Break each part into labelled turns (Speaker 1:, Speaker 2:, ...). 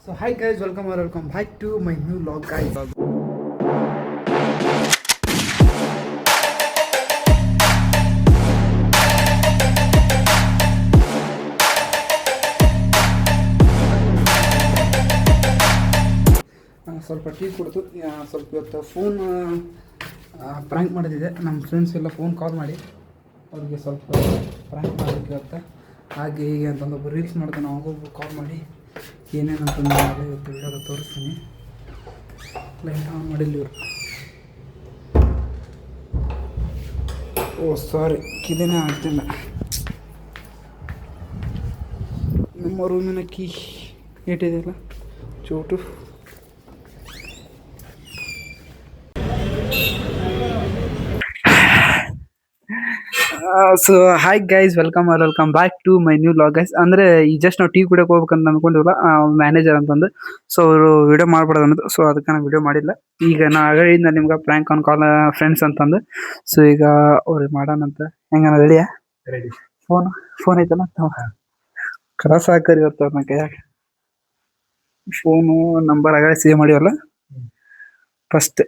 Speaker 1: So hi guys, welcome back to my new vlog guys. ಸ್ವಲ್ಪ tea ಕುಡಿದು ಸ್ವಲ್ಪ ಇವತ್ತು ಫೋನ್ ಪ್ರ್ಯಾಂಕ್ ಮಾಡೋದಿದೆ. ನಮ್ಮ ಫ್ರೆಂಡ್ಸ್ ಎಲ್ಲ ಫೋನ್ ಕಾಲ್ ಮಾಡಿ ಅವ್ರಿಗೆ ಸ್ವಲ್ಪ ಪ್ರ್ಯಾಂಕ್ ಮಾಡೋದಕ್ಕೆ ಇವತ್ತು ಹಾಗೆ ಹೀಗೆ ಅಂತಂದೊಬ್ಬರು ರೀಲ್ಸ್ ಮಾಡ್ತಾನೆ, ಅವಾಗೊಬ್ಬರು ಕಾಲ್ ಮಾಡಿ ಏನೇನು ಅಂತಂದು ಇವತ್ತು ವಿಡಿಯೋದ ತೋರಿಸ್ತೀನಿ. ಲೈಟ್ ಆನ್ ಮಾಡಿಲ್ಲ ಇವರು. ಓ ಸಾರಿ, ಕಿದೇನೇ ಆಗ್ತಿಲ್ಲ. ನಮ್ಮ ರೂಮಿನ ಕೀ ಇಟ್ಟಿದೆಯಲ್ಲ Chotu. So hi guys, welcome back to my new vlog guys. ಅಂದರೆ ಈ ಜಸ್ಟ್ ನಾವು ಟೀ ಕುಡಿಯೋಕೆ ಹೋಗ್ಬೇಕಂತ ಅಂದ್ಕೊಂಡಿಲ್ಲ ಮ್ಯಾನೇಜರ್ ಅಂತಂದು. ಸೊ ಅವರು ವಿಡಿಯೋ ಮಾಡ್ಬಾರ್ದು ಅನ್ನೋದು, ಸೊ ಅದಕ್ಕೆ ನಾನು ವಿಡಿಯೋ ಮಾಡಿಲ್ಲ. ಈಗ ನಾ ಹೇಳಿದ್ನ ನಿಮ್ಗೆ ಪ್ರ್ಯಾಂಕ್ ಆನ್ ಕಾಲ್ ಫ್ರೆಂಡ್ಸ್ ಅಂತಂದು. ಸೊ ಈಗ ಅವ್ರಿಗೆ ಮಾಡೋಣಂತ. ಹೆಂಗ ರೆಡಿಯಾ? ರೆಡಿ. ಫೋನ್ ಐತಲ್ಲ ಕ್ರಾಸ್ ಹಾಕರಿ ಇವತ್ತು ನನ್ನ ಕೈಯಾಗ. ಫೋನು ನಂಬರ್ ಆಗಲೇ ಸೇವ್ ಮಾಡಿವಲ್ಲ. ಫಸ್ಟ್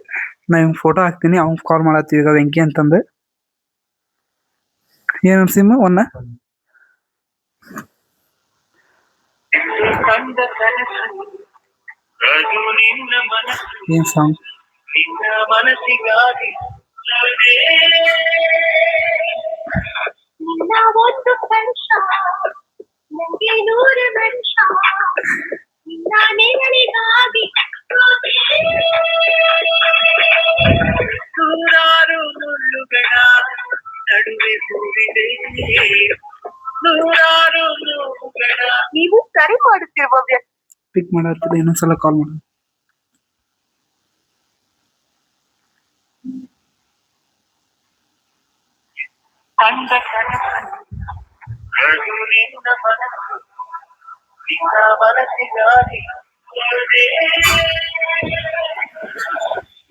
Speaker 1: ನಾ ಇವ್ನ ಫೋಟೋ ಹಾಕ್ತೀನಿ, ಅವ್ನು ಕಾಲ್ ಮಾಡತ್ತೀವಿ ಈಗ ವೆಂಕಿ ಅಂತಂದು. ಏನು ಸಿಮ್ ಒನ್ನ ಏನ್ ಸಾಂಗ್?
Speaker 2: ನೀವು ಕರೆ ಮಾಡುತ್ತಿರುವ ವ್ಯಕ್ತಿ
Speaker 1: ಪಿಕ್ ಮಾಡತ್ತಿಲ್ಲ, ಇನ್ನೊಂದ್ಸಲ ಕಾಲ್ ಮಾಡ.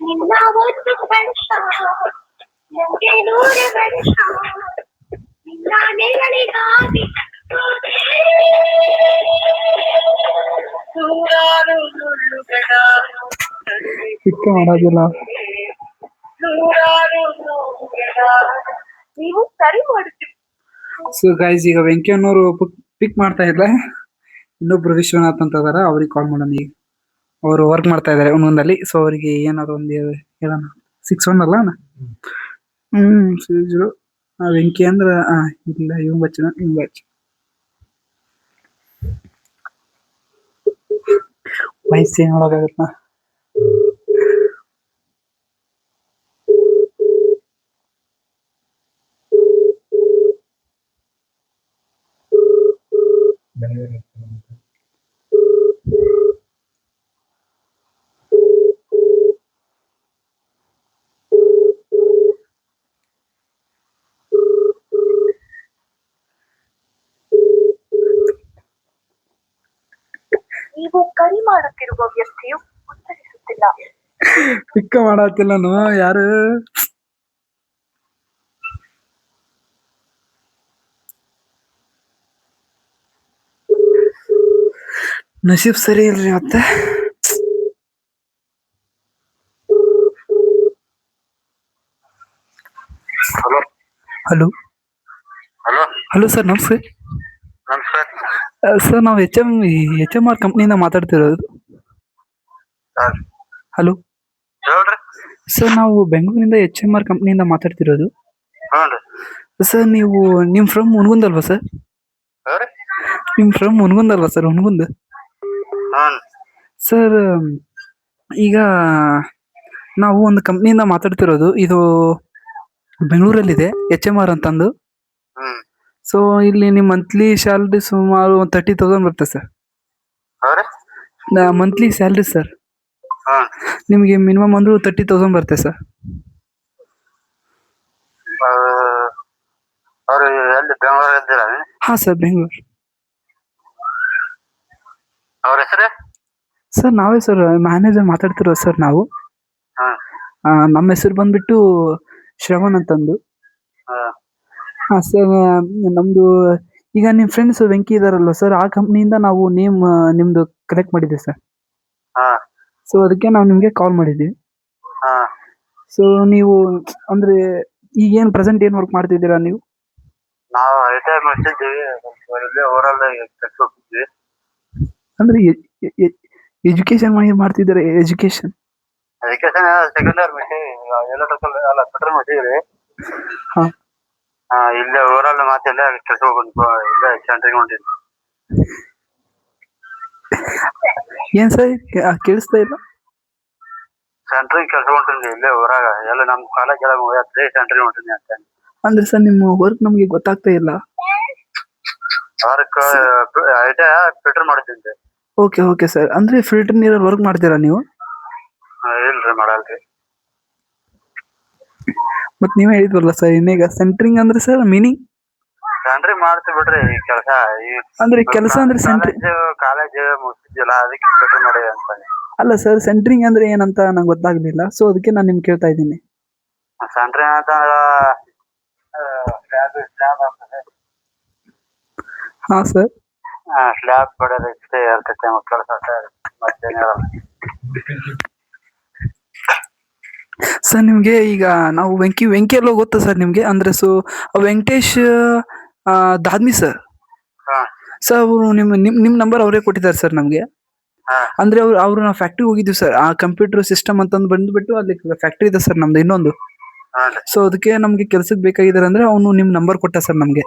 Speaker 2: ನಿನ್ನ ಒಂದು ವರ್ಷ ನನಗೆ 100 ವರ್ಷ ನಿನ್ನ ನೆರಳಿಗಾಗಿ ನೂರಾರು ಮುಳ್ಳುಗಳ
Speaker 1: ಪಿಕ್ ಮಾಡೋದಿಲ್ಲ.
Speaker 2: ನೂರಾರು ನೋವುಗಳ ನೀವು ಕರೆ ಮಾಡುತ್ತೀರಿ.
Speaker 1: ಸೊ ಗೈಸ್, ಈಗ ವೆಂಕಿ ಅನ್ನೋರು ಪಿಕ್ ಮಾಡ್ತಾ ಇಲ್ಲ. ಇನ್ನೊಬ್ರು ವಿಶ್ವನಾಥ್ ಅಂತ ಅದಾರ, ಅವ್ರಿಗೆ ಕಾಲ್ ಮಾಡೋಣ. ಈಗ ಅವರು ವರ್ಕ್ ಮಾಡ್ತಾ ಇದಾರೆ ಒಂದೊಂದಲ್ಲಿ. ಸೊ ಅವರಿಗೆ ಏನಾದ್ರು ಒಂದು ಹೇಳೋಣ. 61 ಅಲ್ಲ ಅಣ್ಣ? 60. ವೆಂಕಿ ಅಂದ್ರ ಇಲ್ಲ, ಇವ್ ಬಚ್ಚನ ಹಿಂಗ್ ಬಚ್ಚ ವಯಸ್ಸು ನೋಡೋಕಾಗತ್ತ.
Speaker 2: ನೀವು ಕರೆ ಮಾಡುತ್ತಿರುವ ವ್ಯಕ್ತಿಯು ಉತ್ತರಿಸುತ್ತಿಲ್ಲ.
Speaker 1: ಪಿಕ್ಕ ಮಾಡತ್ತಿಲ್ಲ ನಾನು. ಯಾರು? ನಸೀಬ್ ಸರಿ ಇಲ್ರಿ ಮತ್ತೆ. ಹಲೋ
Speaker 3: ಹಲೋ
Speaker 1: ಹಲೋ ಸರ್, ನಮಸ್ತೆ.
Speaker 3: ನಮಸ್ಕಾರ
Speaker 1: ಸರ್, ನಾವು ಎಚ್ ಎಮ್ ಆರ್ ಕಂಪ್ನಿಯಿಂದ ಮಾತಾಡ್ತಿರೋದು. ಹಲೋ
Speaker 3: ಹೇಳ್ರಿ.
Speaker 1: ಸರ್, ನಾವು ಬೆಂಗಳೂರಿನಿಂದ ಎಚ್ ಎಮ್ ಆರ್ ಕಂಪ್ನಿಯಿಂದ ಮಾತಾಡ್ತಿರೋದು.
Speaker 3: ಹ್ಞೂ
Speaker 1: ಸರ್, ನೀವು ನಿಮ್ಮ ಫ್ರಮ್ ಹುನಗುಂದ್ ಅಲ್ವಾ ಸರ್?
Speaker 3: ರೀ.
Speaker 1: ನಿಮ್ಮ ಫ್ರಮ್ ಹುನಗುಂದ್ ಅಲ್ವಾ ಸರ್? ಹುನಗುಂದ್.
Speaker 3: ಹ್ಞೂ
Speaker 1: ಸರ್, ಈಗ ನಾವು ಒಂದು ಕಂಪ್ನಿಯಿಂದ ಮಾತಾಡ್ತಿರೋದು. ಇದು ಬೆಂಗಳೂರಲ್ಲಿದೆ, ಎಚ್ ಎಮ್ ಆರ್ ಅಂತಂದು.
Speaker 3: ಹ್ಞೂ
Speaker 1: ಸೊ ಇಲ್ಲಿ ನಿಮ್ಮ ಮಂತ್ಲಿ ಸ್ಯಾಲ್ರಿ ಸುಮಾರು ಒಂದು 30,000 ಬರುತ್ತೆ ಸರ್.
Speaker 3: ರೀ.
Speaker 1: ಮಂತ್ಲಿ ಸ್ಯಾಲ್ರಿ ಸರ್
Speaker 3: ಹ್ಞೂ
Speaker 1: ನಿಮಗೆ ಮಿನಿಮಮ್ ಅಂದ್ರೂ 30,000 ಬರುತ್ತೆ ಸರ್.
Speaker 3: ಅವ್ರು ಎಲ್ಲಿ ಬೆಂಗಳೂರು ಇದ್ದೀರಾ?
Speaker 1: ಹಾಂ ಸರ್, ಬೆಂಗಳೂರು.
Speaker 3: ಅವ್ರ ಹೆಸರು?
Speaker 1: ಸರ್, ನಾವೇ ಸರ್ ಮ್ಯಾನೇಜರ್ ಮಾತಾಡ್ತಿರೋದು ಸರ್ ನಾವು.
Speaker 3: ಹಾಂ
Speaker 1: ನಮ್ಮ ಹೆಸರು ಬಂದ್ಬಿಟ್ಟು ಶ್ರವಣ್ ಅಂತಂದು.
Speaker 3: ಹಾಂ
Speaker 1: ಹಾಂ ಸರ್, ನಮ್ಮದು ಈಗ ನಿಮ್ಮ ಫ್ರೆಂಡ್ಸ್ ವೆಂಕಿ ಇದಾರಲ್ವ ಸರ್, ಆ ಕಂಪ್ನಿಯಿಂದ ನಾವು ನೇಮ್ ನಿಮ್ದು ಕಲೆಕ್ಟ್ ಮಾಡಿದ್ದೀವಿ ಸರ್.
Speaker 3: ಹಾ
Speaker 1: ಸೊ ಅದಕ್ಕೆ ನಾವು ನಿಮಗೆ ಕಾಲ್ ಮಾಡಿದ್ದೀವಿ.
Speaker 3: ಹಾ
Speaker 1: ಸೊ ನೀವು ಅಂದ್ರೆ ಈಗ ಏನು ಪ್ರೆಸೆಂಟ್ ಏನು ವರ್ಕ್ ಮಾಡ್ತಿದ್ದೀರಾ ನೀವು?
Speaker 3: ನಾವು ರಿಟೈರ್ ಮಾಡ್ತಿದ್ದೀವಿ, ಇಲ್ಲೇ ಊರಲ್ಲೇ ಕೆಲಸ ಹೋಗ್ತಿದ್ವಿ.
Speaker 1: ಅಂದ್ರೆ ಎಜುಕೇಶನ್ ಮಾಡ್ತಿದ್ದಾರೆ, education.
Speaker 3: Education second year electrical ಅಲ್ಲ ಪೆಟ್ರೋಲ್ ಮಾಡ್ತಿದ್ರಿ.
Speaker 1: ಹಾ
Speaker 3: ಇಲ್ಲೇ ಊರಲ್ಲೇ ಮತ್ತೆ ಇಲ್ಲೇ ಕೆಲಸ ಹೋಗ್ಬೇಕು, ಇಲ್ಲೇ ಸೆಂಟ್ರಿಗೆ ಹೊಂಟಿದ್ವಿ.
Speaker 1: ಏನ್ ಸರ್ ಕೇಳಿಸ್ತಾ ಇಲ್ಲ?
Speaker 3: ಸೆಂಟ್ರಿಗೆ ಕೆಲಸ ಹೊಂಟಿದ್ವಿ ಇಲ್ಲೇ ಊರಾಗ, ಎಲ್ಲ ನಮ್ಮ ಕಾಲೇಜ್ ಎಲ್ಲ ಮುಗಿಯತ್ರಿ, ಸೆಂಟ್ರಿಗೆ ಹೊಂಟಿದ್ವಿ ಅಂತ.
Speaker 1: ಅಂದ್ರೆ ಸರ್ ನಿಮ್ಮ ವರ್ಕ್ ನಮಗೆ ಗೊತ್ತಾಗ್ತಾ ಇಲ್ಲ.
Speaker 3: ವರ್ಕ್ ಐಟೆ ಪೆಟ್ರೋಲ್ ಮಾಡ್ತಿದ್ದೆ.
Speaker 1: ಓಕೆ ಓಕೆ ಸರ್, ಅಂದ್ರೆ ಫಿಲ್ಟರ್ ನೀರಲ್ಲಿ ವರ್ಕ್ ಮಾಡ್ತೀರಾ ನೀವು?
Speaker 3: ಇಲ್ರಿ ಮಾಡಲ್ರಿ.
Speaker 1: ಮತ್ತೆ ನೀವೇ ಹೇಳಿದ್ರಲ್ಲ ಸರ್ ಇನ್ನೀಗ ಸೆಂಟ್ರಿಂಗ್ ಅಂದ್ರೆ ಸರ್ ಮೀನಿಂಗ್?
Speaker 3: ಸೆಂಟ್ರಿಗೆ ಮಾಡ್ತೀವಿ ಬಿಡ್ರಿ ಈ ಕೆಲಸ.
Speaker 1: ಅಂದ್ರೆ ಕೆಲಸ ಅಂದ್ರೆ ಸೆಂಟ್ರಿಂಗ್
Speaker 3: ಕಾಲೇಜ್ ಮುಗಿಸಿದ್ಯಲ್ಲ, ಅದಕ್ಕೆ ಪೆಟ್ರೋಲ್ ಮಾಡಿ ಅಂತ.
Speaker 1: ಅಲ್ಲ ಸರ್, ಸೆಂಟ್ರಿಂಗ್ ಅಂದ್ರೆ ಏನಂತ ನಂಗೆ ಗೊತ್ತಾಗ್ಲಿಲ್ಲ, ಸೊ ಅದಕ್ಕೆ ನಾನು ನಿಮ್ಗೆ ಕೇಳ್ತಾ ಇದ್ದೀನಿ.
Speaker 3: ಸೆಂಟ್ರಿಂಗ್ ಅಂತಂದ್ರ ಸ್ಲ್ಯಾಬ್ ಆಗ್ತದೆ.
Speaker 1: ಹಾ ಸರ್.
Speaker 3: ಸ್ಲ್ಯಾಬ್ ಬಡಿಯೋದು ಇಷ್ಟೇ ಇರ್ತೈತೆ ಕೆಲಸ ಸರ್, ಮತ್ತೇನಿರಲ್ಲ.
Speaker 1: ಸರ್ ನಿಮ್ಗೆ ಈಗ ನಾವು ವೆಂಕಿ ಎಲ್ಲೋ ಗೊತ್ತಾ ಸರ್ ನಿಮ್ಗೆ? ಅಂದ್ರೆ ಸೊ ವೆಂಕಟೇಶ್ ದಾದ್ಮಿ ಸರ್.
Speaker 3: ಹಾ
Speaker 1: ಸರ್ ಅವರು ನಿಮ್ ನಂಬರ್ ಅವರೇ ಕೊಟ್ಟಿದ್ದಾರೆ ಸರ್ ನಮ್ಗೆ.
Speaker 3: ಹಾ
Speaker 1: ಅಂದ್ರೆ ಅವ್ರು ನಾವು ಫ್ಯಾಕ್ಟ್ರಿ ಹೋಗಿದ್ವಿ ಸರ್, ಆ ಕಂಪ್ಯೂಟರ್ ಸಿಸ್ಟಮ್ ಅಂತಂದು ಬಂದ್ಬಿಟ್ಟು ಅಲ್ಲಿ ಫ್ಯಾಕ್ಟ್ರಿ ಇದೆ ಸರ್ ನಮ್ದು ಇನ್ನೊಂದು.
Speaker 3: ಹಾನ್ರಿ.
Speaker 1: ಸೊ ಅದಕ್ಕೆ ನಮ್ಗೆ ಕೆಲ್ಸಕ್ಕೆ ಬೇಕಾಗಿದ್ದಾರೆ ಅಂದ್ರೆ ಅವನು ನಿಮ್ ನಂಬರ್ ಕೊಟ್ಟ ಸರ್ ನಮ್ಗೆ.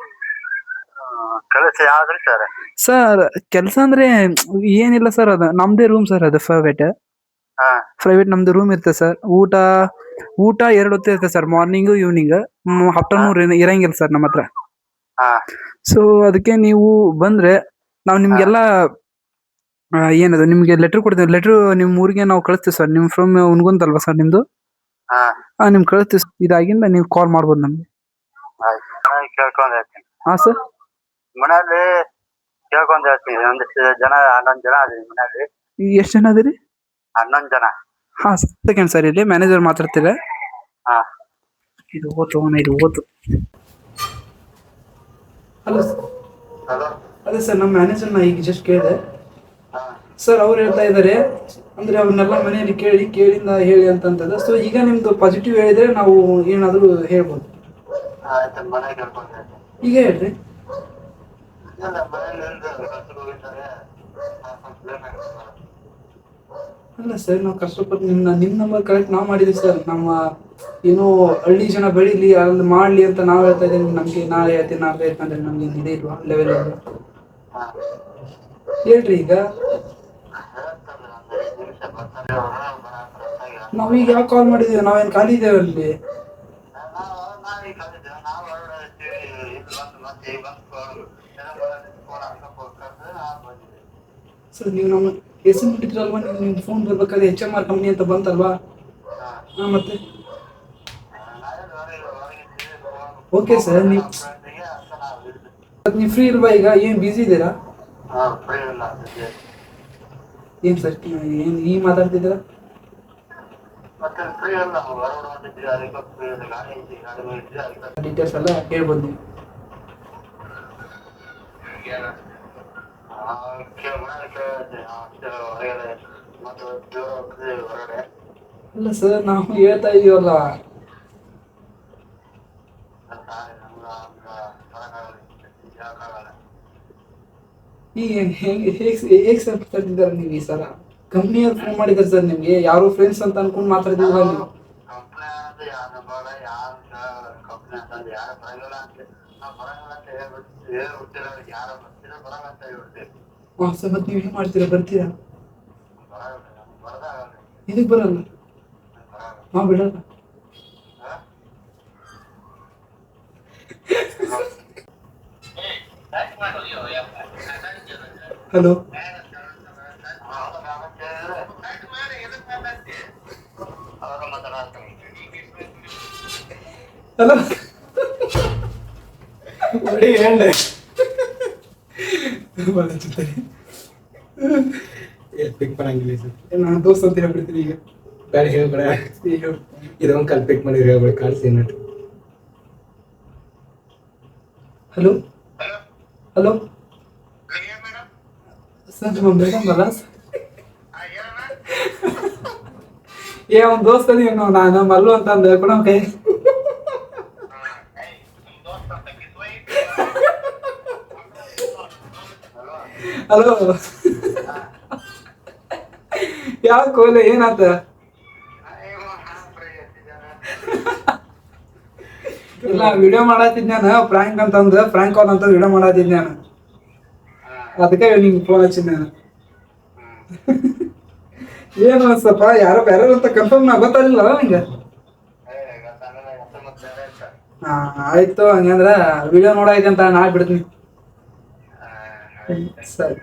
Speaker 3: ಕೆಲಸ ಯಾವ್ದ್ರಿ ಸರ್?
Speaker 1: ಸರ್ ಕೆಲಸ ಅಂದ್ರೆ ಏನಿಲ್ಲ ಸರ್, ಅದು ನಮ್ದೇ ರೂಮ್ ಸರ್, ಅದು
Speaker 3: ಹಾ
Speaker 1: ಪ್ರೈವೇಟ್ ನಮ್ದು ರೂಮ್ ಇರುತ್ತೆ ಸರ್. ಊಟ 2 ಹೊತ್ತು ಇರುತ್ತೆ ಸರ್, ಮಾರ್ನಿಂಗ್ ಈವ್ನಿಂಗ್. ಆಫ್ಟರ್ನೂನ್ ಇರಂಗಿಲ್ಲ ಸರ್ ನಮ್ಮ ಹತ್ರ.
Speaker 3: ಹಾ
Speaker 1: ಸೊ ಅದಕ್ಕೆ ನೀವು ಬಂದ್ರೆ ನಾವು ನಿಮ್ಗೆಲ್ಲ ಏನದು ನಿಮ್ಗೆ ಲೆಟರ್ ಕೊಡ್ತೀವಿ. ಲೆಟರ್ ನಿಮ್ ಊರಿಗೆ ನಾವು ಕಳಿಸ್ತೀವಿ ಸರ್. ನಿಮ್ ಫ್ರಮ್ ಉನ್ಗುಂದ್ ಅಲ್ವಾ ಸರ್ ನಿಮ್ದು?
Speaker 3: ಹಾ
Speaker 1: ನಿಮ್ ಕಳಿಸ್ತೀವಿ. ಇದಾಗಿಂದ ನೀವು ಕಾಲ್ ಮಾಡ್ಬೋದು ನಮ್ಗೆ.
Speaker 3: ಆಯ್ತು, ಕೇಳ್ಕೊಂಡ್ ಹೇಳ್ತೀನಿ.
Speaker 1: ಹಾ ಸರ್.
Speaker 3: ಮನೆಯಲ್ಲಿ ಕೇಳ್ಕೊಂಡ್ ಹೇಳ್ತೀನಿ. ಒಂದಿಷ್ಟು ಜನ 11 ಜನ ಅದೀವಿ ಮನೆಯಲ್ಲಿ.
Speaker 1: ಎಷ್ಟು ಜನ ಅದೀರಿ?
Speaker 3: 11 ಜನ.
Speaker 1: ಹಾ ಸೆಕೆಂಡ್ ಸರ್, ಇಲ್ಲಿ ಮ್ಯಾನೇಜರ್ ಮಾತಾಡ್ತೀರಾ?
Speaker 3: ಹಾ
Speaker 1: ಇದು ಓತು. Hello sir.
Speaker 3: ಹಲೋ.
Speaker 1: ಅದೇ ಸರ್, ನಮ್ಮ ಮ್ಯಾನೇಜರ್ನ ಈಗ ಜಸ್ಟ್ ಕೇಳಿದೆ
Speaker 3: ಹಾ
Speaker 1: ಸರ್. ಅವ್ರು ಹೇಳ್ತಾ ಇದ್ದಾರೆ ಅಂದ್ರೆ ಅವ್ರನ್ನೆಲ್ಲ ಮನೆಯಲ್ಲಿ ಕೇಳಿಂದ ಹೇಳಿ ಅಂತಂತದ. ಸೊ ಈಗ ನಿಮ್ದು ಪಾಸಿಟಿವ್ ಹೇಳಿದ್ರೆ ನಾವು ಏನಾದ್ರು ಹೇಳ್ಬೋದು.
Speaker 3: ಆಯ್ತು, ಮನೆ ಕೇಳ್ಕೊಂಡ್ ಹೇಳ್ತೀನಿ.
Speaker 1: ಈಗ ಹೇಳ್ರಿ.
Speaker 3: ಇಲ್ಲ, ಮನೇಲಿ ಕರ್ಕೊಂಡು ಹೋಗಿದ್ದಾರೆ.
Speaker 1: ಅಲ್ಲ ಸರ್, ನಾವು ಕಷ್ಟಪಟ್ಟು ನಿಮ್ ನಂಬರ್ ಕರೆಕ್ಟ್ ನಾವು ಮಾಡಿದ್ವಿ ಸರ್. ನಮ್ಮ ಏನೋ ಹಳ್ಳಿ ಜನ ಬೆಳಿಲಿ ಅಲ್ಲಿ ಮಾಡ್ಲಿ ಅಂತ ನಾವ್ ಹೇಳ್ತಾ ಇದ್ದೀವಿ. ನಮ್ಗೆ ನಾಳೆ ಹೇಳ್ತೀನಿ ಅಂದ್ರೆ ನಮ್ಗೆ ಇದೇ ಇಲ್ವಾ ಲೆವೆಲ್ ಇಲ್ವಾ?
Speaker 3: ಹಾ
Speaker 1: ಹೇಳ್ರಿ ಈಗ.
Speaker 3: ಹೇಳ್ತಾರೆ, ಒಂದು 5 ನಿಮಿಷ ಬರ್ತಾರೆ ಅವರು.
Speaker 1: ನಾವೀಗ ಯಾಕೆ ಕಾಲ್ ಮಾಡಿದೀವಿ? ನಾವೇನ್ ಖಾಲಿ ಇದ್ದೇವೆ ಅಲ್ಲಿ?
Speaker 3: ನಾವೀಗ ಕಲಿತೇವೆ, ನಾವು ಹೊರಗಡೆ ಇರ್ತೀವಿ. ಇಲ್ಲಿ ಬಂದು ಮತ್ತೆ ಈಗ ಬಂದು ಫೋನ್ ಹಾಕಕ್ಕೆ ನಾವು ಬಂದಿದ್ದೀವಿ.
Speaker 1: ಸರ್ ನೀವು ನಮ್ಮ ಹೆಸರು ಬಿಟ್ಟಿದ್ರಲ್ವಾ? ನಿಮ್ ಫೋನ್ ಬರ್ಬೇಕಾದ್ರೆ HMR ಕಂಪ್ನಿ ಅಂತ ಬಂತಲ್ವಾ? ಹಾ ಮತ್ತೆ ಓಕೆ ಸರ್. ನೀವು ಫ್ರೀ ಇಲ್ವಾ ಈಗ? ಏನ್ ಬಿಸಿ ಇದ್ದೀರಾ? ಏನ್ ಸರ್ ಏನ್ ಈಗ ಮಾತಾಡ್ತಿದ್ದೀರಾ? ಡೀಟೇಲ್ಸ್ ಎಲ್ಲ ಹೇಳ್ಬೋದು ನೀವು. ಅಲ್ಲ ಸರ್, ನಾವು ಹೇಳ್ತಾ ಇದೀವಲ್ಲ. ಈಗ ಹೇಗೆ ಸರ್ ಮಾತಾಡ್ತಿದ್ದಾರೆ ನೀವು? ಈ ಸಲ ಕಂಪ್ನಿಯವ್ರು ಫೋನ್ ಮಾಡಿದ್ದಾರೆ ಸರ್ ನಿಮ್ಗೆ, ಯಾರೋ ಫ್ರೆಂಡ್ಸ್ ಅಂತ ಅನ್ಕೊಂಡು ಮಾತಾಡ್ತಿದ್ರ ನೀವು. ಹಾ ಸರ್, ಮತ್ತೆ ನೀವು ಏನ್ ಮಾಡ್ತೀರಾ? ಬರ್ತೀರಾ? ಇದಕ್ ಬರಲ್ಲ, ನಾವು ಬಿಡಲ್ಲ. ಹಲೋ. ಹಲೋ ಒಳ್ಳೆ ಹೇಳ
Speaker 4: ಪಿಕ್ ಮಾಡಂಗಿಲ್ಲ ಸರ್.
Speaker 1: ನಾನು ದೋಸ್ತ ಅಂತ ಹೇಳ್ಬಿಡ್ತೀನಿ ಈಗ.
Speaker 4: ಬೇಡ ಹೇಳ್ಬೇಡ, ಇದೊಂದು ಕಾಲ್ ಪಿಕ್ ಮಾಡಿ ಹೇಳ್ಬೇಡ. ಕಾಲ್ಸಿ ಏನಾಯ್ತು?
Speaker 1: ಹಲೋ. ಹಲೋ
Speaker 3: ಮೇಡಮ್
Speaker 1: ಸರ್ ನಿಮ್ಮ ಮೇಡಮ್ ಅಲ್ಲ ಸರ್?
Speaker 3: ಏನಣ್ಣ
Speaker 1: ಏ ಅವ್ನ ದೋಸ್ತ ನೀವು ನಾನು ಮಲ್ಲು ಅಂತ ಅಂದ ಕೂಡ ಕೈ
Speaker 3: ನಿಮ್ ದೋಸ್ತ ಅಂತ ಕಿಸ್ವೈ
Speaker 1: ಹಲೋ ಯಾವ ಕೋಲೆ ಏನಾತ? ಇಲ್ಲ ವಿಡಿಯೋ ಮಾಡತ್ತಿದ್ ನಾನು ಫ್ರಾಂಕ್ ಅಂತಂದು ಫ್ರಾಂಕ್ ಕಾಲ್ ಅಂತ ವಿಡಿಯೋ ಮಾಡತ್ತಿದ್ ನಾನು ಅದಕ್ಕೆ ನಿಂಗೆ ಫೋನ್ ಹಚ್ಚಿದ್ ನಾನು. ಏನು ಸ್ವಲ್ಪ ಯಾರೋ ಬೇರೆ ಅಂತ ಕನ್ಫರ್ಮ್ ಗೊತ್ತಾಗಿಲ್ಲ ನಿಂಗೆ? ಹಾ ಆಯ್ತು ಹಂಗಂದ್ರ ವಿಡಿಯೋ ನೋಡಾಯ್ತು ಅಂತ ನಾ ಬಿಡ್ತೀನಿ. ಸರಿ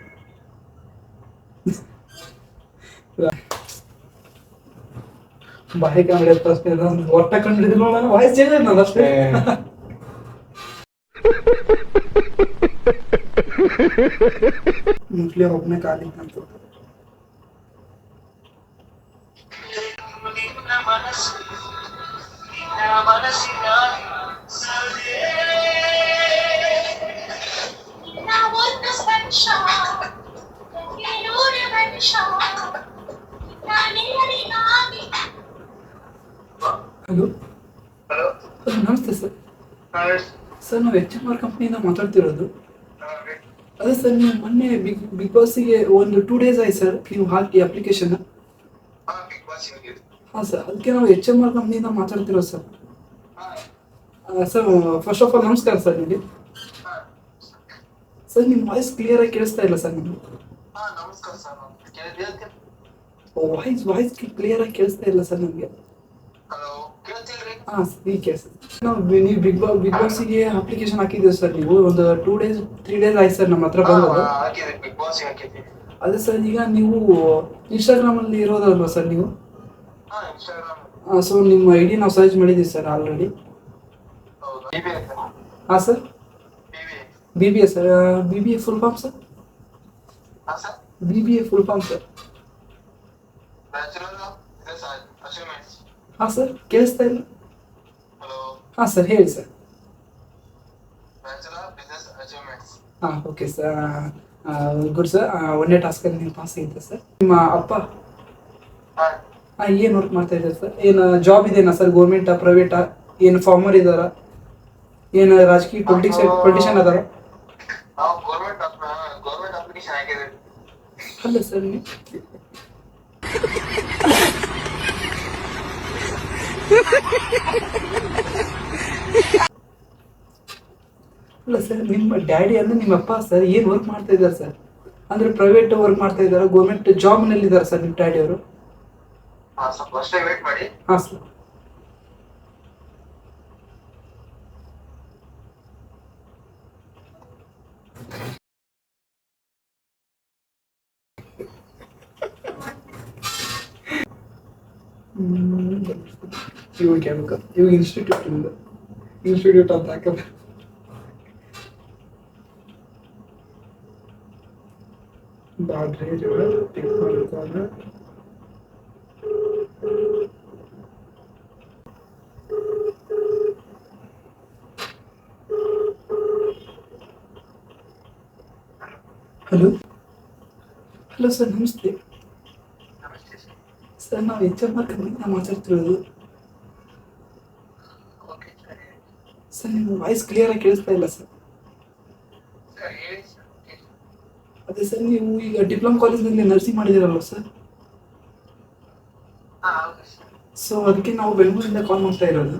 Speaker 1: ಬಾಯಿ ಕಂಡು ಹೊಟ್ಟೆ ಕಂಡು ವಾಯ್ಸ್ ಚೇಂಜ್ ಆಯ್ತು ನಾನು ಅಷ್ಟೇ. ಮುಸ್ಲಿ ಒಬ್ಬನೇ ಖಾಲಿ ಅಂತ
Speaker 2: ನಾವೊಂದು ಸ್ಪರ್ಶ ನೂರು ವರ್ಷ ನಾನಿಗಾಗಿ.
Speaker 1: ಹಲೋ
Speaker 3: ಹಲೋ
Speaker 1: ನಮಸ್ತೆ ಸರ್. ಸರ್ ನಾವು HMR ಕಂಪ್ನಿಯಿಂದ ಮಾತಾಡ್ತಿರೋದು. ಅದೇ ಸರ್ ನೀವು ಮೊನ್ನೆ ಬಿಗ್ ಬಾಸಿಗೆ ಒಂದು 2 days ಆಯ್ತು ಸರ್ ನೀವು ಹಾಕಿ ಅಪ್ಲಿಕೇಶನ್. ಹಾಂ ಸರ್ ಅದಕ್ಕೆ ನಾವು HMR ಕಂಪ್ನಿಯಿಂದ ಮಾತಾಡ್ತಿರೋದು sir. Sir first of all ನಮಸ್ಕಾರ ಸರ್ ನಿಮಗೆ. ಸರ್ ನಿಮ್ಮ ವಾಯ್ಸ್ ಕ್ಲಿಯರ್ ಆಗಿ ಕೇಳಿಸ್ತಾ ಇಲ್ಲ ಸರ್ ನಿಮಗೆ.
Speaker 3: ನಮಸ್ಕಾರ ಸರ್
Speaker 1: ವಾಯ್ಸ್ ಕ್ಲಿಯರ್ ಆಗಿ ಕೇಳಿಸ್ತಾ ಇಲ್ಲ ಸರ್ ನಮಗೆ.
Speaker 3: ಹಲೋ ಕೇಳ್ತಿಲ್ರಿ?
Speaker 1: ಹಾಂ ಈಗ ಕೇಳಿಸ್ತದೆ. ನಾವು ನೀವು ಬಿಗ್ ಬಾಸಿಗೆ ಅಪ್ಲಿಕೇಶನ್ ಹಾಕಿದ್ದೀವಿ ಸರ್. ನೀವು ಒಂದು 2 days 3 days ಆಯ್ತು ಸರ್ ನಮ್ಮ ಹತ್ರ ಬಂದದ್ದು.
Speaker 3: ಹಾಕಿದ್ರಿ ಬಿಗ್ ಬಾಸ್ ಹಾಕಿದ್ರಿ.
Speaker 1: ಅದೇ ಸರ್ ಈಗ ನೀವು ಇನ್ಸ್ಟಾಗ್ರಾಮಲ್ಲಿ ಇರೋದಲ್ವಾ ಸರ್ ನೀವು?
Speaker 3: ಇನ್ಸ್ಟಾಗ್ರಾಮ್
Speaker 1: ಸೊ ನಿಮ್ಮ ID ನಾವು ಸರ್ಚ್ ಮಾಡಿದ್ದೀವಿ ಸರ್ ಆಲ್ರೆಡಿ.
Speaker 3: ಹೌದು BBA ಸರ್.
Speaker 1: ಹಾಂ sir
Speaker 3: BBA
Speaker 1: BBA sir. BBA full form sir?
Speaker 3: Sir
Speaker 1: BBA full form sir?
Speaker 3: Bachelor of business achievements.
Speaker 1: ಹಾಂ ಸರ್ ಕೇಳಿಸ್ತಾ ಇಲ್ಲ.
Speaker 3: ಹಲೋ
Speaker 1: ಹಾಂ ಸರ್ ಹೇಳಿ sir.
Speaker 3: Bachelor of business achievements.
Speaker 1: ಹಾಂ ಓಕೆ ಸರ್ ಗುಡ್ ಸರ್. ಒಂದೇ ಟಾಸ್ಕಲ್ಲಿ ನೀವು ಪಾಸ್ ಆಗಿದ್ದೆ ಸರ್. ನಿಮ್ಮ ಅಪ್ಪ ಏನು ವರ್ಕ್ ಮಾಡ್ತಾ ಇದ್ದಾರೆ ಸರ್? ಏನು ಜಾಬ್ ಇದೆಯಾ ಸರ್? ಗೌರ್ಮೆಂಟಾ ಪ್ರೈವೇಟಾ? ಏನು ಫಾರ್ಮರ್ ಇದ್ದಾರಾ? ಏನು ರಾಜಕೀಯ ಪೊಲಿಟಿಷಿಯನ್ ಅದಾರ?
Speaker 3: ನಾವು ಗೌರ್ಮೆಂಟ್ ಅಪ್ಲಿಕೇಶನ್ ಹಾಕಿದ್ರಿ.
Speaker 1: ಅಲ್ಲ ಸರ್ ನೀವು ಅಲ್ಲ ಸರ್ ನಿಮ್ಮ ಡ್ಯಾಡಿ ಅಂದ್ರೆ ನಿಮ್ಮ ಅಪ್ಪ ಸರ್ ಏನು ವರ್ಕ್ ಮಾಡ್ತಾ ಇದ್ದಾರೆ ಸರ್? ಅಂದ್ರೆ ಪ್ರೈವೇಟ್ ವರ್ಕ್ ಮಾಡ್ತಾ ಇದ್ದಾರೆ, ಗೌರ್ಮೆಂಟ್ ಜಾಬ್ನಲ್ಲಿ ಇದ್ದಾರೆ ಸರ್ ನಿಮ್ಮ ಡ್ಯಾಡಿ ಅವರು?
Speaker 3: ಸ್ವಲ್ಪ ಅಷ್ಟೇ ವೇಟ್ ಮಾಡಿ.
Speaker 1: ಹಾಂ ಸರ್. ಇವಾಗ ಕೇಳ್ಬೇಕು ಇವಾಗ ಇನ್ಸ್ಟಿಟ್ಯೂಟ್ ಅಂತ ಹಾಕಬೇಕು. ಬಾಡ್ರಿ ಟಿಕ್ ಮಾಡ್ತಾರೆ. ಹಲೋ ಹಲೋ ಸರ್ ನಮಸ್ತೆ.
Speaker 3: ನಮಸ್ತೆ ಸರ್.
Speaker 1: ಸರ್ ನಾವು HMR ಕಂಪ್ನಿಯಿಂದ ಮಾತಾಡ್ತಿರೋದು.
Speaker 3: Okay sir.
Speaker 1: ಸರ್ ನಿಮ್ಮ ವಾಯ್ಸ್ ಕ್ಲಿಯರ್ ಆಗಿ ಕೇಳಿಸ್ತಾ ಇಲ್ಲ ಸರ್.
Speaker 3: ಸರ್ ಹೇಳಿ ಸರ್.
Speaker 1: ಅದೇ ಸರ್ ನೀವು ಈಗ ಡಿಪ್ಲೊಮಾ ಕಾಲೇಜ್ನಲ್ಲಿ ನರ್ಸಿಂಗ್ ಮಾಡಿದ್ದೀರಲ್ವ ಸರ್?
Speaker 3: ಹೌದು ಸರ್.
Speaker 1: ಸೊ ಅದಕ್ಕೆ ನಾವು ಬೆಂಗಳೂರಿಂದ ಕಾಲ್ ಮಾಡ್ತಾ ಇರೋದು.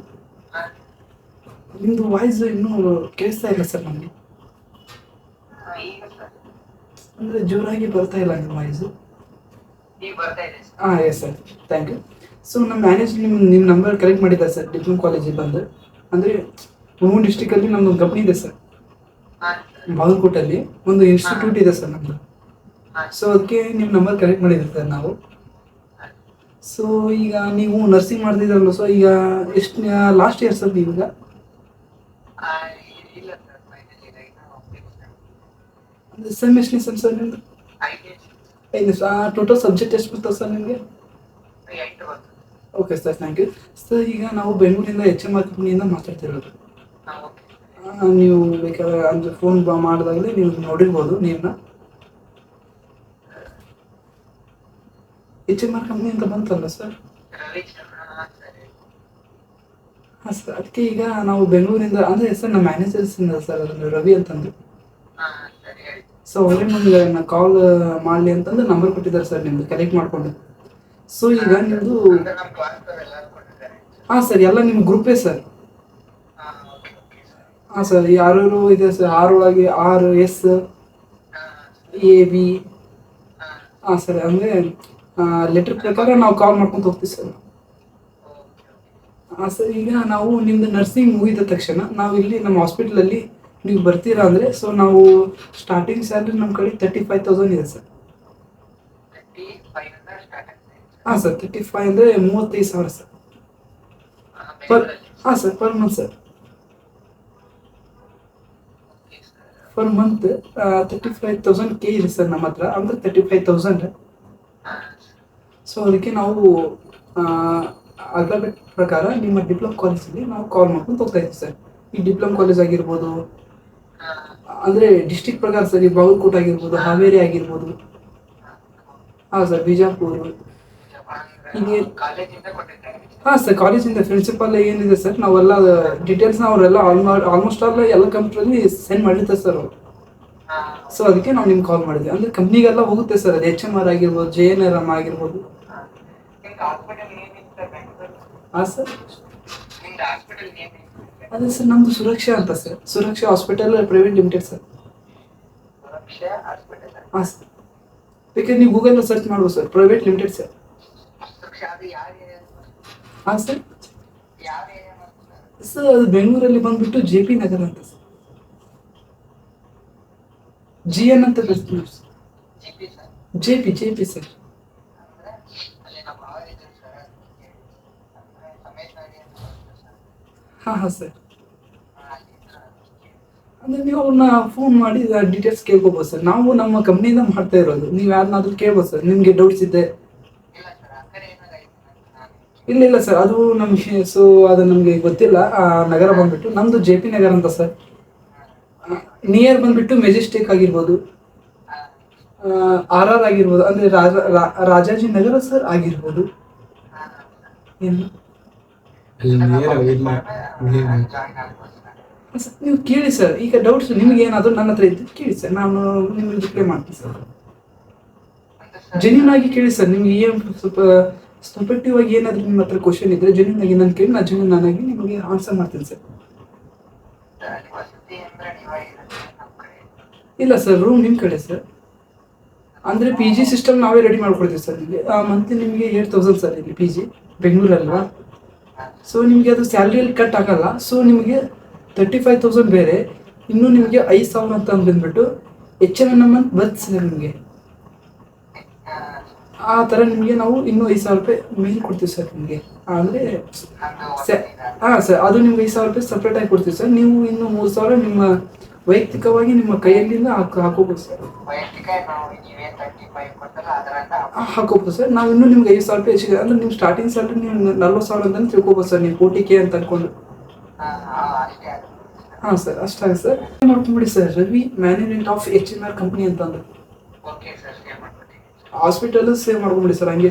Speaker 1: ನಿಮ್ಮದು ವಾಯ್ಸ್ ಇನ್ನೂ ಕೇಳಿಸ್ತಾ ಇಲ್ಲ ಸರ್ ನಮಗೆ.
Speaker 3: ಈಗ ಸರ್
Speaker 1: ಅಂದರೆ ಜೋರಾಗಿ ಬರ್ತಾ ಇಲ್ಲ ನಿಮ್ಮ ವಾಯ್ಸು.
Speaker 3: ಈಗ ಬರ್ತಾ ಇದೆ ಸರ್.
Speaker 1: ಹಾಂ yes sir thank you. So ನಮ್ಮ ಮ್ಯಾನೇಜರ್ ನಿಮ್ಮ ನಂಬರ್ ಕಲೆಕ್ಟ್ ಮಾಡಿದ್ದಾರೆ ಸರ್ ಡಿಪ್ಲೊಮಾ ಕಾಲೇಜಿಗೆ ಬಂದು. ಅಂದರೆ ಹುಣಸೂರು ಡಿಸ್ಟಿಕಲ್ಲಿ ನಮ್ಮದೊಂದು ಕಂಪ್ನಿ ಇದೆ ಸರ್, ಬಾಗಲಕೋಟಲ್ಲಿ ಒಂದು ಇನ್ಸ್ಟಿಟ್ಯೂಟ್ ಇದೆ ಸರ್ ನಮ್ಮದು. ಸೊ ಅದಕ್ಕೆ ನಿಮ್ಮ ನಂಬರ್ ಕಲೆಕ್ಟ್ ಮಾಡಿದ್ದೀವಿ ಸರ್ ನಾವು. ಸೊ ಈಗ ನೀವು ನರ್ಸಿಂಗ್ ಮಾಡ್ತಿದ್ರಲ್ಲ, ಸೊ ಈಗ ಎಷ್ಟು ಲಾಸ್ಟ್ ಇಯರ್ ಸರ್ ನೀವೀಗ?
Speaker 3: ಇಲ್ಲ ಸರ್, ಫೈನಲ್ ಇಯರ್
Speaker 1: ಅಂದರೆ ಸೆಮ್ ಎಷ್ಟನೇ ಸೆಮ್ ಸರ್ ನಿಮ್ಮದು? 5 ಟೋಟಲ್ ಸಬ್ಜೆಕ್ಟ್ ಎಷ್ಟು ಬರ್ತದೆ ಸರ್ ನಿಮಗೆ?
Speaker 3: 8 ಬರ್ತದೆ.
Speaker 1: Okay sir thank you. Sir ಈಗ ನಾವು ಬೆಂಗಳೂರಿಂದ HMR ಕಂಪ್ನಿಯಿಂದ ಮಾತಾಡ್ತಿರೋದು. ನೀವು ಬೇಕಾದ್ರೆ ಅಂದ್ರೆ ಫೋನ್ ಮಾಡಿದಾಗಲೇ ನೀವು ನೋಡಿರ್ಬೋದು ನೀವನ್ನ HMR ಕಂಪ್ನಿ ಅಂತ ಬಂತಲ್ಲ ಸರ್. ಹಾಂ ಸರ್, ಅದಕ್ಕೆ ಈಗ ನಾವು ಬೆಂಗಳೂರಿಂದ ಅಂದರೆ ಸರ್ ನಮ್ಮ ಮ್ಯಾನೇಜರ್ಸ್ ಇಂದ ಸರ್ ಅದನ್ನು ರವಿ ಅಂತಂದು. ಸೊ ಅವರೇ ನಮ್ಗೆ ಕಾಲ್ ಮಾಡಲಿ ಅಂತಂದು ನಂಬರ್ ಕೊಟ್ಟಿದ್ದಾರೆ ಸರ್ ನಿಮ್ದು ಕಲೆಕ್ಟ್ ಮಾಡಿಕೊಂಡು. ಸೊ ಈಗ ನಿಮ್ಮದು ಹಾಂ ಸರ್ ಎಲ್ಲ ನಿಮ್ಮ ಗ್ರೂಪೇ ಸರ್. ಹಾಂ ಸರ್ ಯಾರು ಇದೆ ಸರ್, ಆರ್ ಒಳಗೆ RS AB. ಹಾಂ ಸರ್, ಅಂದರೆ ಲೆಟ್ರ್ ಪ್ರಕಾರ ನಾವು ಕಾಲ್ ಮಾಡ್ಕೊಂಡು ಹೋಗ್ತೀವಿ ಸರ್. ಹಾಂ ಸರ್, ಈಗ ನಾವು ನಿಮ್ಮದು ನರ್ಸಿಂಗ್ ಮುಗಿದ ತಕ್ಷಣ ನಾವು ಇಲ್ಲಿ ನಮ್ಮ ಹಾಸ್ಪಿಟ್ಲಲ್ಲಿ ನೀವು ಬರ್ತೀರಾ ಅಂದರೆ ಸೊ ನಾವು ಸ್ಟಾರ್ಟಿಂಗ್ ಸ್ಯಾಲ್ರಿ ನಮ್ಮ ಕಡೆ 35,000 ಇದೆ ಸರ್. ಹಾಂ ಸರ್, 35 ಅಂದರೆ 35,000 ಸರ್ ಹಾಂ sir per month sir. Per month 35,000 ಇದೆ ಸರ್ ನಮ್ಮ ಹತ್ರ, ಅಂದರೆ 35,000. ಸೊ ಅದಕ್ಕೆ ನಾವು ಅಗ್ರಿಮೆಂಟ್ ಪ್ರಕಾರ ನಿಮ್ಮ ಡಿಪ್ಲೊಮ್ ಕಾಲೇಜಲ್ಲಿ ನಾವು ಕಾಲ್ ಮಾಡ್ಕೊಂಡು ಹೋಗ್ತಾ ಇದ್ದೀವಿ ಸರ್. ಈ ಡಿಪ್ಲೊಮ್ ಕಾಲೇಜ್ ಆಗಿರ್ಬೋದು, ಅಂದರೆ ಡಿಸ್ಟಿಕ್ ಪ್ರಕಾರ ಸರ್, ಈ ಬಾಗಲಕೋಟೆ ಆಗಿರ್ಬೋದು, ಹಾವೇರಿ ಆಗಿರ್ಬೋದು. ಹಾಂ ಸರ್, ಬಿಜಾಪುರ ಹೀಗೆ. ಹಾಂ ಸರ್, ಕಾಲೇಜಿಂದ ಪ್ರಿನ್ಸಿಪಲ್ ಏನಿದೆ ಸರ್ ನಾವೆಲ್ಲ ಡೀಟೇಲ್ಸ್ನ ಅವರೆಲ್ಲ ಆಲ್ಮೋಸ್ಟ್ ಆಲ್ ಎಲ್ಲ ಕಂಪ್ನಿಯಲ್ಲಿ ಸೆಂಡ್ ಮಾಡಿರ್ತಾರೆ ಸರ್ ಅವರು. ಸೊ ಅದಕ್ಕೆ ನಾವು ನಿಮ್ಗೆ ಕಾಲ್ ಮಾಡಿದ್ವಿ. ಅಂದರೆ ಕಂಪ್ನಿಗೆಲ್ಲ ಹೋಗುತ್ತೆ ಸರ್, ಅದು HMR ಆಗಿರ್ಬೋದು, JNRM ಆಗಿರ್ಬೋದು. ಹಾಂ ಸರ್, ಅದೇ ಸರ್ ನಮ್ಮದು ಸುರಕ್ಷಾ ಅಂತ ಸರ್, ಸುರಕ್ಷಾ ಹಾಸ್ಪಿಟಲ್ ಪ್ರೈವೇಟ್ ಲಿಮಿಟೆಡ್ ಸರ್. ಹಾಂ ಸರ್, ಬೇಕಾದ್ರೆ ನೀವು ಗೂಗಲ್ ಸರ್ಚ್ ಮಾಡ್ಬೋದು ಸರ್, ಪ್ರೈವೇಟ್ ಲಿಮಿಟೆಡ್ ಸರ್. ಹಾಂ ಸರ್ ಸರ್, ಅದು ಬೆಂಗಳೂರಲ್ಲಿ ಬಂದ್ಬಿಟ್ಟು JP ನಗರ ಅಂತ ಸರ್. GN ಅಂತ ಬರ್ತೀವಿ ಸರ್. JP sir. ಹಾಂ ಸರ್, ಅಂದರೆ ನೀವು ಅವ್ರನ್ನ ಫೋನ್ ಮಾಡಿ ಡೀಟೇಲ್ಸ್ ಕೇಳ್ಕೊಬೋದು ಸರ್. ನಾವು ನಮ್ಮ ಕಂಪ್ನಿಯಿಂದ ಮಾಡ್ತಾ ಇರೋದು, ನೀವು ಯಾರನ್ನಾದ್ರೂ ಕೇಳ್ಬೋದು ಸರ್ ನಿಮಗೆ ಡೌಟ್ಸ್ ಇದ್ದೆ. ಇಲ್ಲ ಸರ್, ಅದು ನಮಗೆ ಸೊ ಅದು ನಮಗೆ ಗೊತ್ತಿಲ್ಲ. ನಗರ ಬಂದ್ಬಿಟ್ಟು ನಮ್ಮದು JP ನಗರ ಅಂತ ಸರ್. ನಿಯರ್ ಬಂದ್ಬಿಟ್ಟು ಮೆಜೆಸ್ಟಿಕ್ ಆಗಿರ್ಬೋದು, RR ಆಗಿರ್ಬೋದು, ಅಂದರೆ ರಾಜಾಜಿ ನಗರ ಸರ್ ಆಗಿರ್ಬೋದು. ಏನು ಸರ್, ನೀವು ಕೇಳಿ ಸರ್, ಈಗ ಡೌಟ್ಸ್ ನಿಮ್ಗೆ ಏನಾದರೂ ನನ್ನ ಹತ್ರ ಇದ್ದು ಕೇಳಿ ಸರ್, ನಾನು ನಿಮ್ಗೆ ರಿಪ್ಲೈ ಮಾಡ್ತೀನಿ ಸರ್. ಜೆನ್ಯೂನ್ ಆಗಿ ಕೇಳಿ ಸರ್, ನಿಮ್ಗೆ ಏನು ಸ್ವಲ್ಪ ಸಬ್ಜೆಕ್ಟಿವ್ ಆಗಿ ಏನಾದರೂ ನಿಮ್ಮ ಹತ್ರ ಕ್ವಶನ್ ಇದ್ದರೆ ಜೆನ್ಯೂನ್ ಆಗಿ ನಾನು ಕೇಳಿ, ನಾನು ಜೆನ್ಯೂನ್ ಆಗಿ ನಿಮಗೆ ಆನ್ಸರ್ ಮಾಡ್ತೀನಿ ಸರ್. ಇಲ್ಲ ಸರ್, ರೂಮ್ ನಿಮ್ಮ ಕಡೆ ಸರ್. ಅಂದರೆ PG ಸಿಸ್ಟಮ್ ನಾವೇ ರೆಡಿ ಮಾಡ್ಕೊಡ್ತೀವಿ ಸರ್. ನಿಮಗೆ ಮಂತ್ಲಿ ನಿಮಗೆ 8,000 ಸರ್ ಇಲ್ಲಿ PG ಬೆಂಗಳೂರಲ್ವಾ. ಸೊ ನಿಮಗೆ ಅದು ಸ್ಯಾಲ್ರಿಯಲ್ಲಿ ಕಟ್ ಆಗಲ್ಲ. ಸೊ ನಿಮಗೆ 35,000 ಬೇರೆ, ಇನ್ನೂ ನಿಮಗೆ 5,000 ಅಂತ ಬಂದ್ಬಿಟ್ಟು HMNM ಅಂತ ಬರುತ್ತೆ ಸರ್ ನಿಮಗೆ. ಆ ಥರ ನಿಮಗೆ ನಾವು ಇನ್ನೂ 5,000 ರೂಪಾಯಿ ಮೇಲ್ ಕೊಡ್ತೀವಿ ಸರ್ ನಿಮಗೆ. ಅಂದರೆ ಹಾಂ ಸರ್, ಅದು ನಿಮ್ಗೆ 5,000 ರೂಪಾಯಿ ಸಪ್ರೇಟಾಗಿ ಕೊಡ್ತೀವಿ ಸರ್. ನೀವು ಇನ್ನೂ 3,000 ನಿಮ್ಮ ವೈಯಕ್ತಿಕವಾಗಿ ನಿಮ್ಮ ಕೈಯಲ್ಲಿಂದ ಹಾಕೋಬೋದು ಸರ್. ಹಾಕೋಬೋದು ಸರ್. ನಾವು ಇನ್ನೂ ನಿಮ್ಗೆ 5,000 ರೂಪಾಯಿ ಹೆಚ್ಚಿಗೆ, ಅಂದರೆ ನಿಮ್ಮ ಸ್ಟಾರ್ಟಿಂಗ್ ಸ್ಯಾಲ್ರಿ ನೀವು 40,000 ಅಂತ ತಿಳ್ಕೊಬೋದು ಸರ್, ನೀವು 40K ಅಂತ ಅನ್ಕೊಂಡು. ಹಾಂ ಸರ್, ಅಷ್ಟಾಗಿ ಸರ್. ಮಾಡ್ಕೊಂಬಿಡಿ sir, Ravi management of HMR company ಅಂತಂದ್ರೆ ಹಾಸ್ಪಿಟಲ್ ಸೇವ್ ಮಾಡ್ಕೊಂಬಿಡಿ ಸರ್. ಹಂಗೆ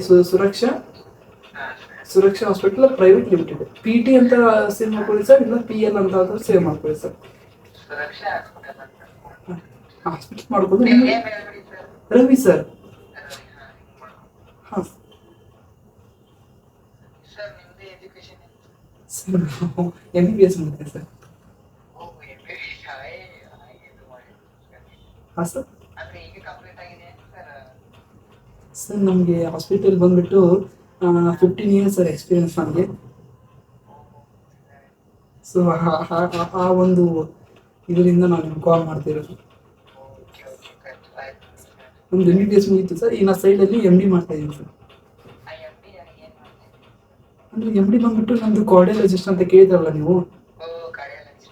Speaker 1: Suraksha hospital private limited PT ಅಂತ ಸೇವ್ ಮಾಡ್ಕೊಳ್ಳಿ ಸರ್, ಇಲ್ಲ PL ಅಂತ ಸೇವ್ ಮಾಡ್ಕೊಳ್ಳಿ ಸರ್. ಹಾಸ್ಪಿಟಲ್ ಮಾಡ್ಕೊಂಡು ರವಿ ಸರ್. ಹಾಂ ಸರ್, ನಾವು MBBS ಮಾಡ್ತೀವಿ ಸರ್. ಹಾಂ ಸರ್ ಸರ್, ನಮಗೆ ಹಾಸ್ಪಿಟಲ್ ಬಂದ್ಬಿಟ್ಟು 15 ಇಯರ್ಸ್ ಸರ್ ಎಕ್ಸ್ಪೀರಿಯನ್ಸ್ ನಮಗೆ. ಸೊ ಆ ಒಂದು ಇದರಿಂದ ನಾವು ನಿಮ್ಗೆ ಕಾಲ್ ಮಾಡ್ತಿರೋದು. ನಮ್ದು MBBS ಮುಗೀತು ಸರ್, ಈಗ ನಾ ಸೈಡಲ್ಲಿ MD ಮಾಡ್ತಾ ಇದ್ದೀನಿ ಸರ್. ಅಂದರೆ MD ಬಂದ್ಬಿಟ್ಟು ನಮ್ಮದು ಕಾರ್ಡಿಯಾಲಜಿಸ್ಟ್ ಅಂತ ಕೇಳಿದ್ರಲ್ಲ ನೀವು.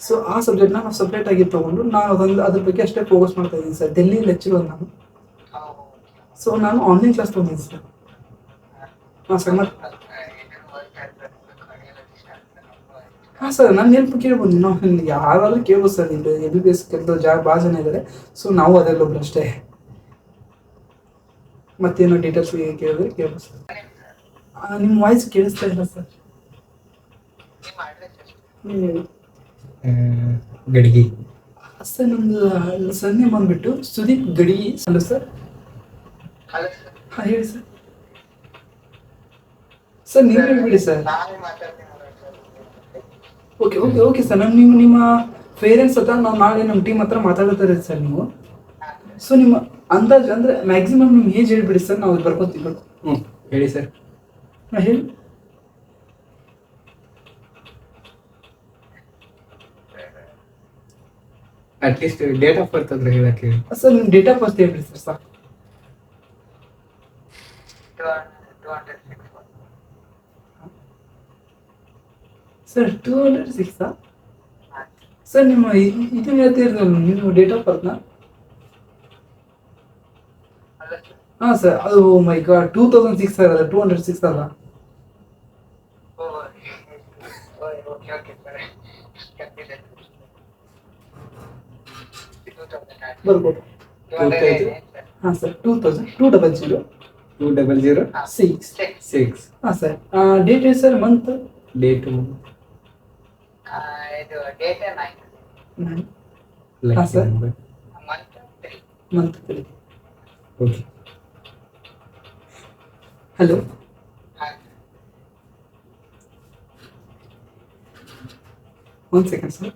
Speaker 1: ಸೊ ಆ ಸಬ್ಜೆಕ್ಟ್ನ ನಾವು ಸಪ್ರೇಟಾಗಿ ತೊಗೊಂಡು ನಾನು ಅದ್ರ ಬಗ್ಗೆ ಅಷ್ಟೇ ಫೋಕಸ್ ಮಾಡ್ತಾ ಇದ್ದೀನಿ ಸರ್. ಡೆಲ್ಲಿ ಲೆಕ್ಚರರ್ ನಾನು. ಸೊ ನಾನು ಆನ್ಲೈನ್ ಕ್ಲಾಸ್ ತೊಗೊಂಡಿದ್ದೀನಿ ಸರ್. ಹಾಂ ಸರ್, ಹಾಂ ಸರ್ ನಾನು ನೆನಪು ಕೇಳ್ಬೋದು ನಾವು ಯಾರಾದ್ರೂ ಕೇಳ್ಬೋದು ಸರ್ ಇದು MBBS ಕೆಲಸ ಭಾಳ ಜನ ಇದ್ದಾರೆ ಸೊ ನಾವು ಅದರಲ್ಲಿ ಒಬ್ರು ಅಷ್ಟೇ ಮತ್ತೇನೋ ಡೀಟೇಲ್ಸ್ ಕೇಳಿದ್ರೆ ಕೇಳ್ಬೋದು ಸರ್ ನಿಮ್ಮ ವಾಯ್ಸ್ ಕೇಳಿಸ್ತಾ ಇಲ್ಲ ಸರ್
Speaker 3: ನಿಮ್ಮ ಅಡ್ರೆಸ್ ಎಷ್ಟು?
Speaker 1: ನೀವು ಹೇಳಿ
Speaker 4: ಗಡಿಗೆ.
Speaker 1: ಸರ್ ನಮ್ಮದು ಸನ್ನೆ ಬಂದ್ಬಿಟ್ಟು ಸುದೀಪ್ ಗಡಿ ಅಲ್ಲ ಸರ್
Speaker 3: ಹಲೋ ಸರ್,
Speaker 1: ಹಾಂ ಹೇಳಿ ಸರ್ ಸರ್ ನೀವು ಹೇಳ್ಬಿಡಿ ಸರ್
Speaker 3: ನಾನೇ ಮಾತಾಡ್ತೀನಿ ಸರ್.
Speaker 1: ಓಕೆ ಸರ್ ನಿಮ್ಮ ಪೇರೆಂಟ್ಸ್ ಹತ್ರ ನಾವು ನಾಳೆ ನಮ್ಮ ಟೀಮ್ ಹತ್ರ ಮಾತಾಡ್ತಾರೆ ಸರ್ ನೀವು ಸೊ ನಿಮ್ಮ ಅಂದಾಜು ಅಂದರೆ ಮ್ಯಾಕ್ಸಿಮಮ್ ನಿಮ್ಮ ಏಜ್ ಹೇಳ್ಬಿಡಿ ಸರ್ ನಾವು ಬರ್ಕೊತೀವಿ
Speaker 4: ಹೇಳಿ ಸರ್.
Speaker 1: ಹಾಂ ಹೇಳಿ
Speaker 4: ಅಟ್ಲೀಸ್ಟ್ ಡೇಟ್ ಆಫ್ ಬರ್ತ್ ಅಂದ್ರೆ ಹೇಳಕ್ಕೆ.
Speaker 1: ಸರ್ ನಿಮ್ಮ ಡೇಟ್ ಆಫ್ ಬರ್ತ್ ಹೇಳ್ಬಿಡಿ ಸರ್ ಸಾಕು
Speaker 3: 206.
Speaker 1: ಸರ್ 206 ಸರ್ ನಿಮ್ಮ ಇದು ಹೇಳ್ತಿರೋದು ನಿಮ್ಮ ಡೇಟ್ ಆಫ್ ಬರ್ತ್ನ
Speaker 3: ಹಲೋ ಸರ್,
Speaker 1: ಹಾಂ ಸರ್ ಅದು ಮೈ ಗಾಡ್ 2006 ಸರ್ ಅದು 206 ಅಲ್ಲ
Speaker 3: ಓಕೆ ಸರ್.
Speaker 1: ಬರ್ಬೋದು ಹಾಂ ಸರ್ 200
Speaker 4: 200
Speaker 1: ಹಾಂ ಸರ್ ಡೇಟ್ ಹೇಳಿ ಸರ್ ಮಂತ್
Speaker 4: ಡೇಟ್
Speaker 3: ಇದು ಡೇಟ್ 9
Speaker 1: ಹಾಂ sir
Speaker 3: month 3.
Speaker 1: Month 3
Speaker 4: okay.
Speaker 1: Hello ಒಂದು ಸೆಕೆಂಡ್ ಸರ್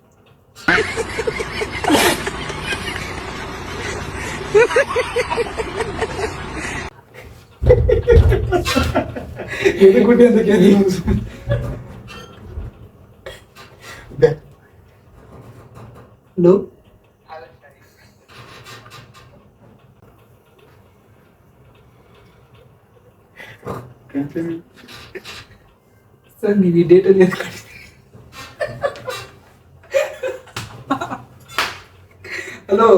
Speaker 1: ಗುಡ್ಡಿ ಅಂತ ಕೇಳಿ ಹಲೋ
Speaker 3: ಹಲೋ ಸರ್,
Speaker 1: ಸರ್ ನೀವು ಈ ಡೇಟಲ್ಲಿ ಹಲೋ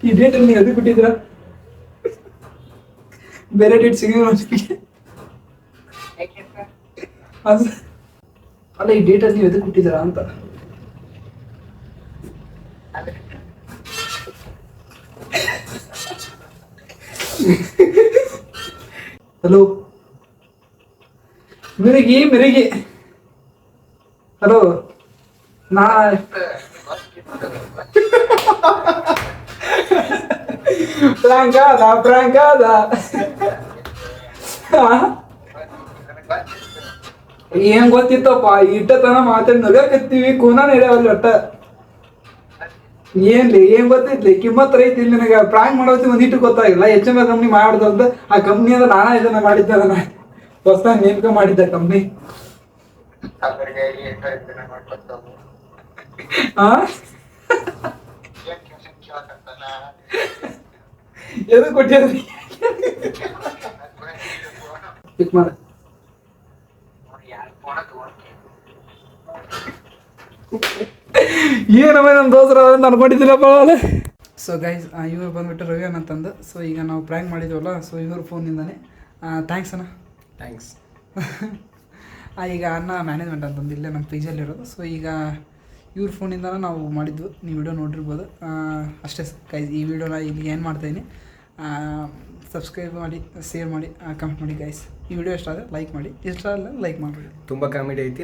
Speaker 1: ಈ ಡೇಟಲ್ಲಿ ನೀವು ಎದಕ್ಕೆ ಕೊಟ್ಟಿದ್ದೀರಾ ಬೇರೆ ಡೇಟ್ ಸಿಗಿಲ್ಲ
Speaker 3: ಯಾಕೆ ಸರ್?
Speaker 1: ಅಲ್ಲ ಈ ಡೇಟಲ್ಲಿ ನೀವು ಎದಕ್ಕೆ ಕೊಟ್ಟಿದ್ದೀರಾ ಅಂತ ಹಲೋ ಮಿರಗಿ ಹಲೋ ನಾ ಪ್ರಾಂಕ್ ಆದ ಏನ್ ಗೊತ್ತಿತ್ತಪ್ಪ ಇಟ್ಟತನ ಮಾತಾಡಿ ನಗಕತ್ತೀವಿ ಕೋನಾನ ಇಡವಲ್ಲ ಒಟ್ಟ ಏನ್ ಗೊತ್ತೈತ್ಲಿ ಕಿಮ್ಮತ್ ರೈತಿ ಇಲ್ಲಿ ನನಗೆ ಪ್ರಾಂಕ್ ಮಾಡೋತಿ ಒಂದಿಟ್ಟು ಗೊತ್ತಾಗಿಲ್ಲ HMR ಕಂಪ್ನಿ ಮಾಡ್ದು ಅಂತ ಆ ಕಂಪ್ನಿ ಅದ ನಾನಾ ಇದನ್ನ ಮಾಡಿದ್ದೆ ಅದನ್ನ ಹೊಸ ನೇಮಕ ಮಾಡಿದ್ದೆ ಕಂಪ್ನಿ
Speaker 3: ಅವರಿಗೆ ಏನು ಇದನ್ನ ಮಾಡ್ಕೊತಾವು
Speaker 1: ಹಾ
Speaker 3: ಏನು ಕೆಲಸ ಕೇಳಕತ್ತಾನ
Speaker 1: ಎದು ಕೊಟ್ಟಿದ್ರಿ ಪಿಕ್ ಮಾಡ
Speaker 3: ಯಾರು ಫೋನ ತಗೊಂಡು
Speaker 1: ಏನಮ್ಮ ನಮ್ಮ ದೋಸ್ತರ ಅಂತ ಅನ್ಕೊಂಡಿದ್ದೀನಪ್ಪ ಸೊ ಗೈಸ್ ಇವ್ರು ಬಂದ್ಬಿಟ್ಟು ರವಿ ಅಂತಂದು ಸೊ ಈಗ ನಾವು ಪ್ರ್ಯಾಂಕ್ ಮಾಡಿದ್ವಲ್ಲ ಸೊ ಇವ್ರ ಫೋನಿಂದಾನೆ ಥ್ಯಾಂಕ್ಸ್ ಅಣ್ಣ
Speaker 4: ಥ್ಯಾಂಕ್ಸ್.
Speaker 1: ಈಗ ಅಣ್ಣ ಮ್ಯಾನೇಜ್ಮೆಂಟ್ ಅಂತಂದು ಇಲ್ಲೇ ನಮ್ಮ ಪೇಜಲ್ಲಿ ಇರೋದು ಸೊ ಈಗ ಇವ್ರ ಫೋನಿಂದನೇ ನಾವು ಮಾಡಿದ್ವು ನೀವು ವಿಡಿಯೋ ನೋಡಿರ್ಬೋದು ಅಷ್ಟೇ ಗೈಸ್ ಈ ವಿಡಿಯೋನ ಇಲ್ಲಿಗೆ ಏನು ಮಾಡ್ತಾಯಿದ್ದೀನಿ ಸಬ್ಸ್ಕ್ರೈಬ್ ಮಾಡಿ ಶೇರ್ ಮಾಡಿ ಕಮೆಂಟ್ ಮಾಡಿ ಗೈಸ್ ಈ ವಿಡಿಯೋ ಇಷ್ಟ ಆದರೆ ಲೈಕ್ ಮಾಡಿ ಇಷ್ಟ ಅಲ್ಲ ಲೈಕ್ ಮಾಡಿಬಿಡಿ
Speaker 4: ತುಂಬ ಕಾಮಿಡಿ ಐತಿ.